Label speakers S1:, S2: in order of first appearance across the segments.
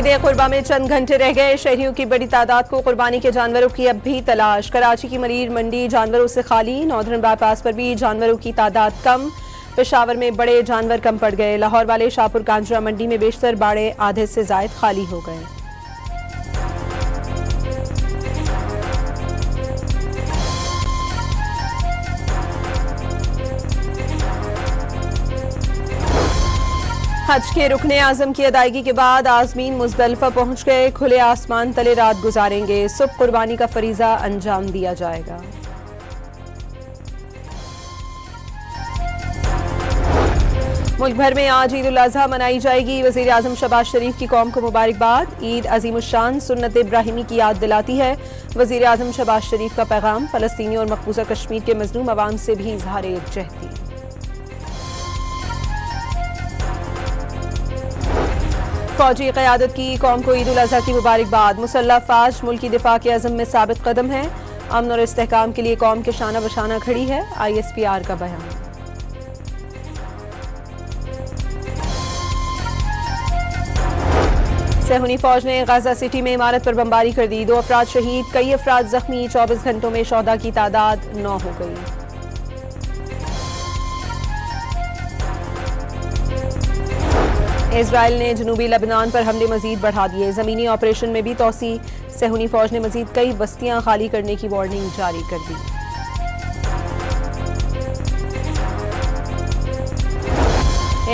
S1: ईद कुर्बा में चंद घंटे रह गए। शहरियों की बड़ी तादाद को कुर्बानी के जानवरों की अब भी तलाश। कराची की मरीर मंडी जानवरों से खाली। नॉर्दर्न बाईपास पर भी जानवरों की तादाद कम। पेशावर में बड़े जानवर कम पड़ गए। लाहौर वाले शाहपुर कांजरा मंडी में बेशतर बाड़े आधे से जायद खाली हो गए। हज के रुकने आजम की अदायगी के बाद आजमीन मुजदलिफा पहुंच गए। खुले आसमान तले रात गुजारेंगे। सुबह कुर्बानी का फरीजा अंजाम दिया जाएगा। मुल्क भर में आज ईद उल अजहा मनाई जाएगी। वजीर आजम शहबाज शरीफ की कौम को मुबारकबाद। ईद अजीमुशान सुन्नत इब्राहिमी की याद दिलाती है। वजीर आजम शहबाज शरीफ का पैगाम। फलस्तीनी और मकबूजा कश्मीर के मजलूम अवाम से भी इजहार यकजहती। फौजी क़यादत की कौम को ईद उल अजहा की मुबारकबाद। मुसल्लह फ़ौज मुल्क की दिफा के अज़म में साबित कदम है। अमन और इस्तेहकाम के लिए कौम के शाना बशाना खड़ी है। ISPR का बयान। सहूनी फौज ने गाजा सिटी में इमारत पर बमबारी कर दी। 2 अफराद शहीद, कई अफराद जख्मी। 24 घंटों में शोहदा की तादाद 9 हो गई। इजराइल ने जनूबी लेबनान पर हमले मजीद बढ़ा दिए। जमीनी ऑपरेशन में भी तोसी। सहूनी फौज ने मजीद कई बस्तियां खाली करने की वार्निंग जारी कर दी।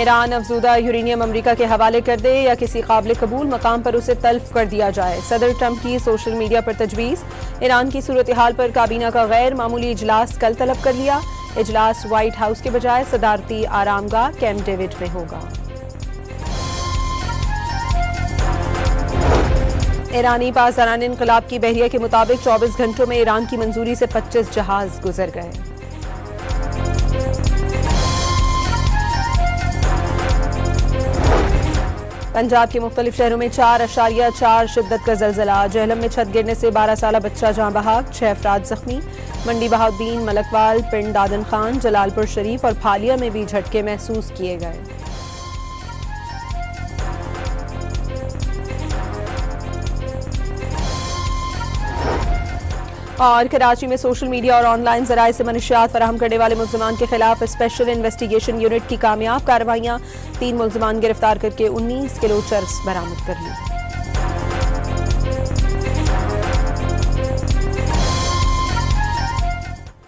S1: ईरान अफजूदा यूरेनियम अमरीका के हवाले कर दे या किसी काबिल कबूल मकाम पर उसे तल्फ कर दिया जाए। सदर ट्रंप की सोशल मीडिया पर तजवीज़। ईरान की सूरत हाल पर काबीना का गैर मामूली इजलास कल तलब कर लिया। इजलास व्हाइट हाउस के बजाय सदारती आरामगाह कैंप डेविड में होगा। ईरानी पासदारान इनकलाब की बहरिया के मुताबिक 24 घंटों में ईरान की मंजूरी से 25 जहाज गुजर गए। पंजाब के मुख्तलिफ शहरों में 4.4 शिद्दत का जलजला। जहलम में छत गिरने से 12 साला बच्चा जाँ बहक, 6 अफराद जख्मी। मंडी बहाउद्दीन, मलकवाल, पिंड दादन खान, जलालपुर शरीफ और फालिया में भी झटके महसूस किए गए। और कराची में सोशल मीडिया और ऑनलाइन जराए से मनशियात फराहम करने वाले मुल्ज़िमान के खिलाफ स्पेशल इन्वेस्टिगेशन यूनिट की कामयाब कार्रवाइयाँ। 3 मुल्ज़िमान गिरफ्तार करके 19 किलो चरस बरामद कर ली।